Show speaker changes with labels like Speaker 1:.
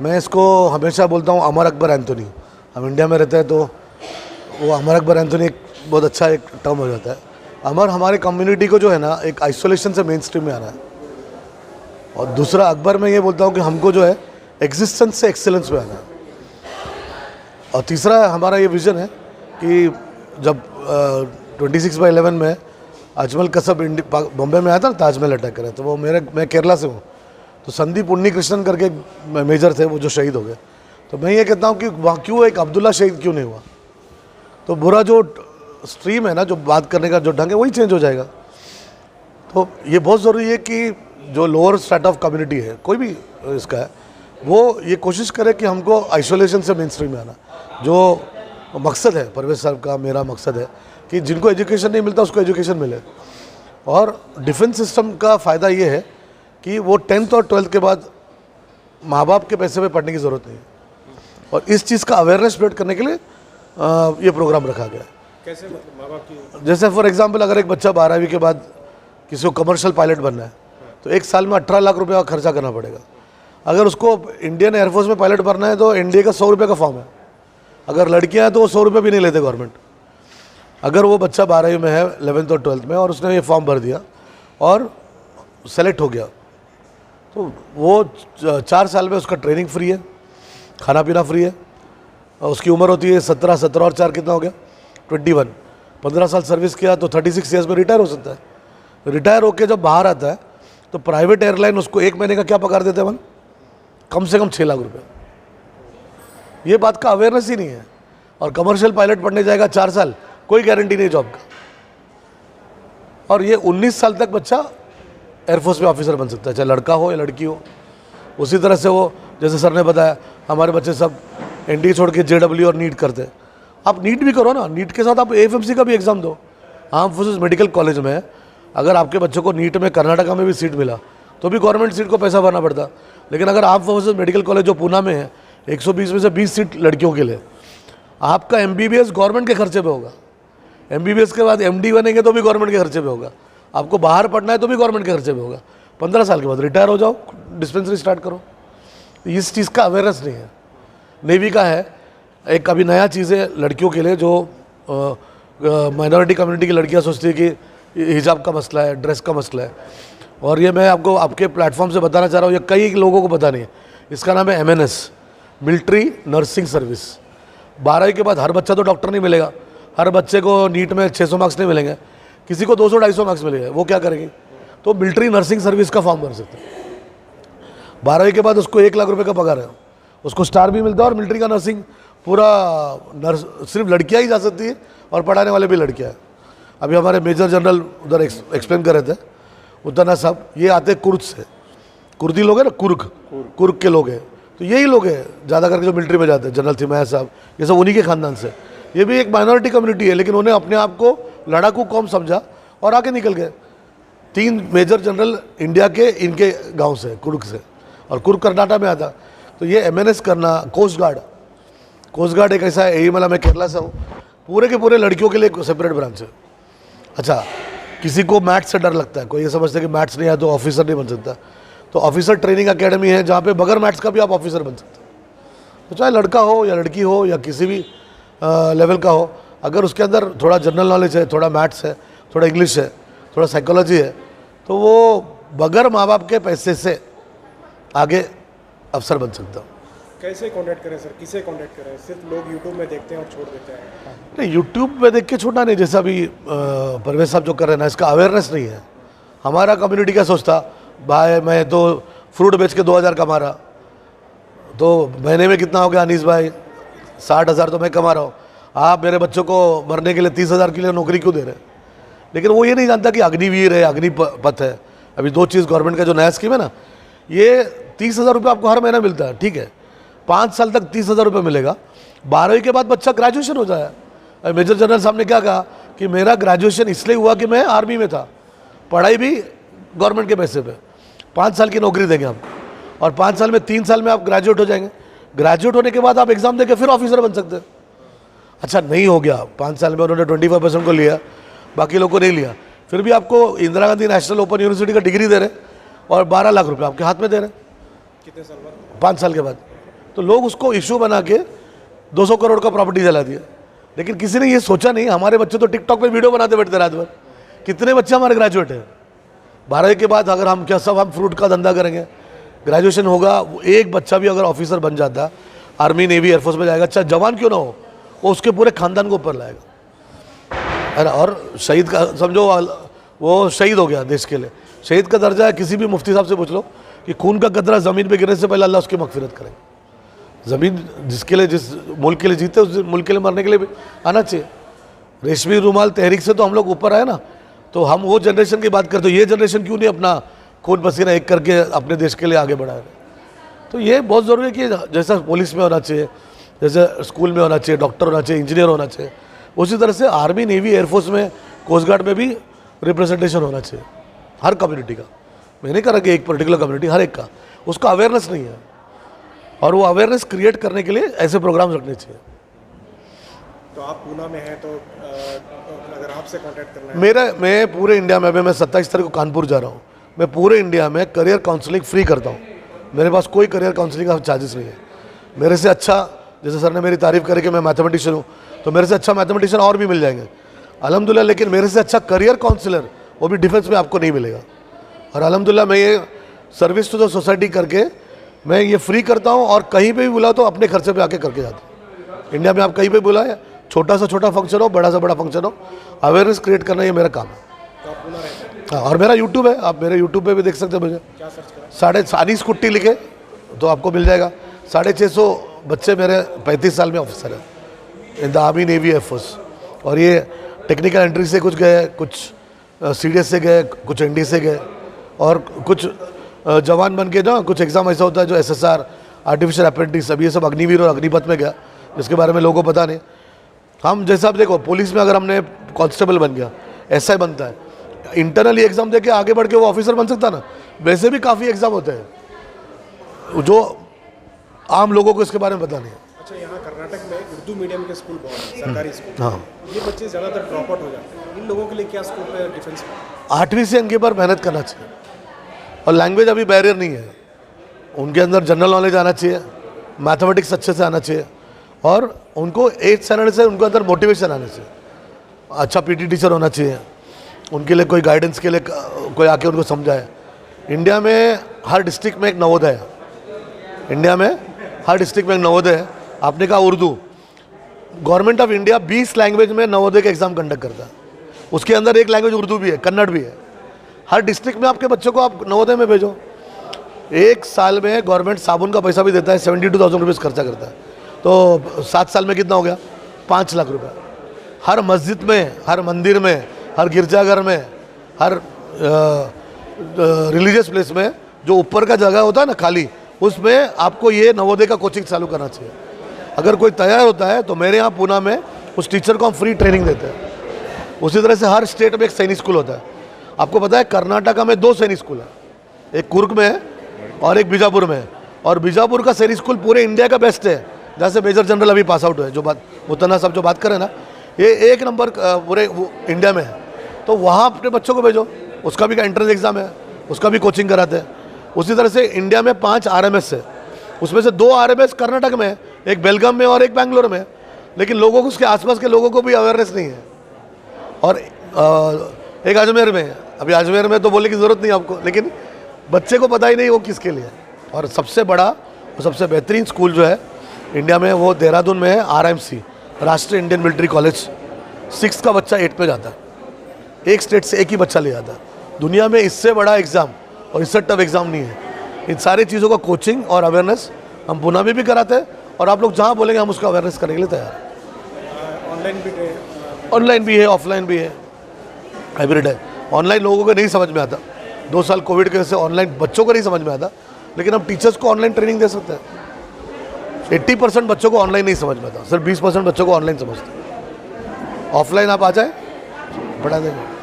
Speaker 1: मैं इसको हमेशा बोलता हूँ अमर अकबर एंथोनी। हम इंडिया में रहते हैं तो वो अमर अकबर एंथोनी एक बहुत अच्छा एक टर्म हो जाता है। अमर हमारे कम्युनिटी को जो है ना एक आइसोलेशन से मेन स्ट्रीम में आना है, और दूसरा अकबर मैं ये बोलता हूँ कि हमको जो है एग्जिस्टेंस से एक्सेलेंस में आना है। और तीसरा हमारा ये विज़न है कि जब 26/11 में अजमल कसब बॉम्बे में आया था ना, ताजमहल अटैक करे, तो वो मैं केरला से हूँ, तो संदीप उन्नीकृष्णन करके मेजर थे वो जो शहीद हो गए। तो मैं ये कहता हूँ कि वहाँ क्यों एक अब्दुल्ला शहीद क्यों नहीं हुआ, तो बुरा जो स्ट्रीम है ना, जो बात करने का जो ढंग है वही चेंज हो जाएगा। तो ये बहुत ज़रूरी है कि जो लोअर स्ट्रेट ऑफ कम्युनिटी है, कोई भी इसका है, वो ये कोशिश करे कि हमको आइसोलेशन से मेन स्ट्रीम में आना। जो मकसद है परवेज साहब का, मेरा मकसद है कि जिनको एजुकेशन नहीं मिलता उसको एजुकेशन मिले। और डिफेंस सिस्टम का फ़ायदा ये है कि वो 10th और 12th के बाद माँ बाप के पैसे पे पढ़ने की ज़रूरत नहीं है, और इस चीज़ का अवेयरनेस स्प्रेड करने के लिए ये प्रोग्राम रखा गया है।
Speaker 2: कैसे मतलब माँ बाप की?
Speaker 1: जैसे फॉर एग्जांपल अगर एक बच्चा 12वीं के बाद किसी को कमर्शियल पायलट बनना है तो एक साल में 18 लाख रुपये का खर्चा करना पड़ेगा। अगर उसको इंडियन एयरफोर्स में पायलट बनना है तो एनडीए का 100 रुपये का फॉर्म है। अगर लड़कियां हैं तो वो 100 रुपये भी नहीं लेते गवर्नमेंट। अगर वो बच्चा 12वीं में है, 11th और 12th में, और उसने ये फॉर्म भर दिया और सेलेक्ट हो गया, तो वो 4 साल में उसका ट्रेनिंग फ्री है, खाना पीना फ्री है, और उसकी उम्र होती है 17 और 4 कितना हो गया 21। 15 साल सर्विस किया तो 36 ईयर्स में रिटायर हो सकता है। रिटायर होकर जब बाहर आता है तो प्राइवेट एयरलाइन उसको 1 महीने का क्या पगार देते हैं, कम से कम 6 लाख रुपये। ये बात का अवेयरनेस ही नहीं है। और कमर्शियल पायलट पढ़ने जाएगा 4 साल, कोई गारंटी नहीं जॉब का। और ये 19 साल तक बच्चा एयरफोर्स में ऑफिसर बन सकता है, चाहे लड़का हो या लड़की हो। उसी तरह से वो, जैसे सर ने बताया, हमारे बच्चे सब एनडीए छोड़ के जेडब्ल्यू और नीट करते हैं। आप नीट भी करो ना, नीट के साथ आप एएफएमसी का भी एग्ज़ाम दो। आर्म फोर्सेस मेडिकल कॉलेज में अगर आपके बच्चों को नीट में कर्नाटका में भी सीट मिला तो भी गवर्नमेंट सीट को पैसा भरना पड़ता। लेकिन अगर आर्म फोर्सेस मेडिकल कॉलेज जो पूना में है, 120 में से 20 सीट लड़कियों के लिए, आपका एमबीबीएस गवर्नमेंट के खर्चे पे होगा। एमबीबीएस के बाद एमडी बनेंगे तो भी गवर्नमेंट के खर्चे पे होगा। आपको बाहर पढ़ना है तो भी गवर्नमेंट के खर्चे पे होगा। 15 साल के बाद रिटायर हो जाओ, डिस्पेंसरी स्टार्ट करो। इस चीज़ का अवेयरनेस नहीं है। नेवी का है एक अभी नया चीज़ है लड़कियों के लिए, जो माइनॉरिटी कम्युनिटी की लड़कियां सोचती है कि हिजाब का मसला है, ड्रेस का मसला है, और ये मैं आपको आपके प्लेटफॉर्म से बताना चाह रहा हूँ, ये कई लोगों को पता नहीं है। इसका नाम है MNS, मिलिट्री नर्सिंग सर्विस। 12वीं के बाद हर बच्चा तो डॉक्टर नहीं मिलेगा, हर बच्चे को नीट में 600 मार्क्स नहीं मिलेंगे, किसी को 200-250 मार्क्स मिलेंगे। वो क्या करेंगे? तो मिलिट्री नर्सिंग सर्विस का फॉर्म भर सकते हैं। 12वीं के बाद उसको 1 लाख रुपए का पगार है, उसको स्टार भी मिलता है, और मिलिट्री का नर्सिंग पूरा नर्स सिर्फ लड़कियां ही जा सकती है, और पढ़ाने वाले भी लड़कियां हैं। अभी हमारे मेजर जनरल उधर एक्सप्लेन कर रहे थे, उतना साहब, ये आते कुर्द से, कुर्दी लोग हैं ना, कुर्ग के लोग हैं, तो यही लोग हैं ज़्यादा करके जो मिलिट्री में जाते हैं। जनरल थिमैया साहब, ये सब उन्हीं के खानदान से। ये भी एक माइनॉरिटी कम्युनिटी है, लेकिन उन्हें अपने आप को लड़ाकू कौम समझा और आगे निकल गए। 3 मेजर जनरल इंडिया के इनके गांव से, कुर्ग से, और कुर्ग कर्नाटक में आता। तो ये MNS करना, कोस्ट गार्ड एक ऐसा है, एईमला में केरला से हूँ, पूरे के पूरे लड़कियों के लिए सेपरेट ब्रांच है। अच्छा, किसी को मैथ्स से डर लगता है, कोई ये समझता है कि मैथ्स नहीं आया तो ऑफिसर नहीं बन सकता, तो ऑफिसर ट्रेनिंग अकेडमी है जहाँ पे बगैर मैथ्स का भी आप ऑफिसर बन सकते हैं। तो चाहे लड़का हो या लड़की हो या किसी भी लेवल का हो, अगर उसके अंदर थोड़ा जनरल नॉलेज है, थोड़ा मैथ्स है, थोड़ा इंग्लिश है, थोड़ा साइकोलॉजी है, तो वो बगैर माँ बाप के पैसे से आगे अफसर बन सकता हूँ।
Speaker 2: कैसे कांटेक्ट करें सर, किसे कांटेक्ट करें? सिर्फ लोग यूट्यूब में देखते हैं और छोड़ देते हैं।
Speaker 1: नहीं, यूट्यूब में देख के छोड़ना नहीं, जैसा अभी परवेज साहब जो कर रहे हैं ना, इसका अवेयरनेस नहीं है। हमारा कम्युनिटी क्या सोचता, भाई मैं तो फ्रूट बेच के 2000 कमा रहा, तो महीने में कितना हो गया अनीस भाई, 60,000 तो मैं कमा रहा हूँ, आप मेरे बच्चों को मरने के लिए 30,000 के लिए नौकरी क्यों दे रहे हैं? लेकिन वो ये नहीं जानता कि अग्निवीर है, अग्निपथ है। अभी 2 चीज़ गवर्नमेंट का जो नया स्कीम है ना, ये 30,000 रुपये आपको हर महीना मिलता है, ठीक है, 5 साल तक 30,000 रुपये मिलेगा। 12वीं के बाद बच्चा ग्रेजुएशन हो जाए। मेजर जनरल साहब ने क्या कहा कि मेरा ग्रेजुएशन इसलिए हुआ कि मैं आर्मी में था, पढ़ाई भी गवर्नमेंट के पैसे पे, 5 साल की नौकरी देंगे आपको, और 5 साल में 3 साल में आप ग्रेजुएट हो जाएंगे। ग्रेजुएट होने के बाद आप एग्जाम देके फिर ऑफिसर बन सकते हैं। अच्छा, नहीं हो गया, 5 साल में उन्होंने 25% को लिया, बाकी लोग को नहीं लिया, फिर भी आपको Indira Gandhi national open university का डिग्री दे रहे और 12 लाख रुपये आपके हाथ में दे रहे।
Speaker 2: कितने साल बाद?
Speaker 1: 5 साल के बाद। तो लोग उसको इशू बना के 200 करोड़ का प्रॉपर्टी जला दिया। लेकिन किसी ने ये सोचा नहीं, हमारे बच्चे तो टिकटॉक पे वीडियो बनाते बैठते रात भर। कितने बच्चे हमारे ग्रेजुएट हैं 12वीं के बाद? अगर हम क्या सब हम फ्रूट का धंधा करेंगे, ग्रेजुएशन होगा, एक बच्चा भी अगर ऑफिसर बन जाता, आर्मी नेवी एयरफोर्स में जाएगा, अच्छा जवान क्यों ना हो, वो उसके पूरे खानदान को ऊपर लाएगा, है ना। और शहीद का समझो, वो शहीद हो गया देश के लिए, शहीद का दर्जा है। किसी भी मुफ्ती साहब से पूछ लो कि खून का कतरा ज़मीन पे गिरने से पहले अल्लाह उसकी मगफिरत करेगा। ज़मीन जिसके लिए, जिस मुल्क के लिए जीते, उस मुल्क के लिए मरने के लिए भी आना चाहिए। रेशमी रुमाल तहरीक से तो हम लोग ऊपर आए ना। तो हम वो जनरेशन की बात करते, ये जनरेशन क्यों नहीं अपना खून पसीना एक करके अपने देश के लिए आगे बढ़ा रहे? तो ये बहुत ज़रूरी है कि जैसा पुलिस में होना चाहिए, जैसे स्कूल में होना चाहिए, डॉक्टर होना चाहिए, इंजीनियर होना चाहिए, उसी तरह से आर्मी नेवी एयरफोर्स में, कोस्ट गार्ड में भी रिप्रेजेंटेशन होना चाहिए हर कम्युनिटी का। मैं नहीं कह रहा कि एक पर्टिकुलर कम्युनिटी, हर एक का। उसका अवेयरनेस नहीं है, और वो अवेयरनेस क्रिएट करने के लिए ऐसे प्रोग्राम्स रखने चाहिए।
Speaker 2: तो आप पूना में हैं, तो अगर आपसे कांटेक्ट करना है,
Speaker 1: मैं पूरे इंडिया में, अभी मैं 27 तारीख को कानपुर जा रहा हूँ, मैं पूरे इंडिया में करियर काउंसलिंग फ्री करता हूँ। मेरे पास कोई करियर काउंसलिंग का चार्जेस नहीं है। मेरे से अच्छा, जैसे सर ने मेरी तारीफ़ करी कि मैं मैथमेटिशियन हूँ, तो मेरे से अच्छा मैथमेटिशियन और भी मिल जाएंगे अल्हम्दुलिल्लाह। लेकिन मेरे से अच्छा करियर काउंसलर वो भी डिफेंस में आपको नहीं मिलेगा। और अल्हम्दुलिल्लाह मैं ये सर्विस टू द सोसाइटी करके मैं ये फ्री करता हूँ, और कहीं पे भी बुलाओ तो अपने खर्चे पे आके करके जाता हूँ। इंडिया में आप कहीं पे बुलाए, छोटा से छोटा फंक्शन हो, बड़ा से बड़ा फंक्शन हो, अवेयरनेस क्रिएट करना ये मेरा काम है।
Speaker 2: तो आप पूना रहते हैं?
Speaker 1: हाँ, और मेरा यूट्यूब है, आप मेरे यूट्यूब पे भी देख सकते हैं मुझे।
Speaker 2: क्या सर्च करें?
Speaker 1: सानी स्कूटी लिखे तो आपको मिल जाएगा। 650 बच्चे मेरे 35 साल में ऑफिसर हैं in the army navy air force. और ये टेक्निकल एंट्री से कुछ गए, कुछ सीडीएस से गए, कुछ एनडी से गए, और कुछ जवान बन के ना, कुछ एग्ज़ाम ऐसा होता है जो SSR, आर्टिफिशियल अप्रेंटिस, अभी ये सब अग्निवीर और अग्निपथ में गया, जिसके बारे में लोगों को पता नहीं। हम जैसा आप देखो, पुलिस में अगर हमने कांस्टेबल बन गया, SI बनता है, इंटरनली एग्ज़ाम दे के आगे बढ़ के वो ऑफिसर बन सकता ना। वैसे भी काफ़ी एग्ज़ाम होते हैं जो आम लोगों को इसके बारे में पता नहीं है।
Speaker 2: अच्छा, यहाँ कर्नाटक में उर्दू मीडियम के स्कूल बहुत हैं, सरकारी स्कूल।
Speaker 1: हाँ,
Speaker 2: ये बच्चे ज़्यादातर ड्रॉप आउट हो जाते हैं। इन लोगों के लिए क्या स्कोप है डिफेंस में?
Speaker 1: 8वीं से अंके पर मेहनत करना चाहिए, और लैंग्वेज अभी बैरियर नहीं है। उनके अंदर जनरल नॉलेज आना चाहिए, मैथमेटिक्स अच्छे से आना चाहिए, और उनको 8th स्टैंडर्ड से उनके अंदर मोटिवेशन आना चाहिए। अच्छा PT टीचर होना चाहिए, उनके लिए कोई गाइडेंस के लिए कोई आके उनको समझाए। इंडिया में हर डिस्ट्रिक्ट में एक नवोदय है, इंडिया में हर डिस्ट्रिक्ट में एक नवोदय है। आपने कहा Urdu, government of India 20 language में नवोदय का एग्ज़ाम कंडक्ट करता है। उसके अंदर एक लैंग्वेज उर्दू भी है, कन्नड़ भी है। हर डिस्ट्रिक्ट में आपके बच्चों को आप नवोदय में भेजो। एक साल में गवर्नमेंट साबुन का पैसा भी देता है, 72,000 रुपीज़ खर्चा करता है। तो 7 साल में कितना हो गया? 5 लाख रुपये। हर मस्जिद में, हर मंदिर में, हर गिरजाघर में, हर रिलीजियस प्लेस में जो ऊपर का जगह होता है ना खाली, उसमें आपको ये नवोदय का कोचिंग चालू करना चाहिए। अगर कोई तैयार होता है तो मेरे यहाँ पूना में उस टीचर को हम फ्री ट्रेनिंग देते हैं। उसी तरह से हर स्टेट में एक सैनिक स्कूल होता है। आपको पता है कर्नाटका में 2 सैनिक स्कूल है, एक कुर्ग में है और एक बीजापुर में है। और बीजापुर का सैनिक स्कूल पूरे इंडिया का बेस्ट है, जहाँ से मेजर जनरल अभी पास आउट हुए, जो बात मुतना साहब जो बात करें ना, ये 1 नंबर पूरे इंडिया में है। तो वहाँ अपने बच्चों को भेजो, उसका भी एंट्रेंस एग्ज़ाम है, उसका भी कोचिंग कराते हैं। उसी तरह से इंडिया में 5 RMS है, उसमें से 2 RMS कर्नाटक में है, एक बेलगाम में और एक बेंगलोर में। लेकिन लोगों को, उसके आसपास के लोगों को भी अवेयरनेस नहीं है। और एक अजमेर में है। अभी अजमेर में तो बोलने की ज़रूरत नहीं आपको, लेकिन बच्चे को पता ही नहीं वो किसके लिए है। और सबसे बड़ा और सबसे बेहतरीन स्कूल जो है इंडिया में वो देहरादून में है, RIMC, राष्ट्रीय इंडियन मिलिट्री कॉलेज। 6th का बच्चा 8th में जाता है, एक स्टेट से एक ही बच्चा ले जाता है। दुनिया में इससे बड़ा एग्ज़ाम और इससे टफ एग्ज़ाम नहीं है। इन सारी चीज़ों का कोचिंग और अवेयरनेस हम पूना में भी कराते हैं, और आप लोग जहाँ बोलेंगे हम उसका अवेयरनेस करने के लिए तैयार हैं। ऑनलाइन भी है, ऑफलाइन भी है, हाइब्रिड है। ऑनलाइन लोगों को नहीं समझ में आता, 2 साल कोविड की वजह से ऑनलाइन बच्चों को नहीं समझ में आता, लेकिन हम टीचर्स को ऑनलाइन ट्रेनिंग दे सकते हैं। 80% बच्चों को ऑनलाइन नहीं समझ में आता, सिर्फ 20% बच्चों को ऑनलाइन समझते हैं। ऑफलाइन आप आ जाए, पढ़ा देंगे।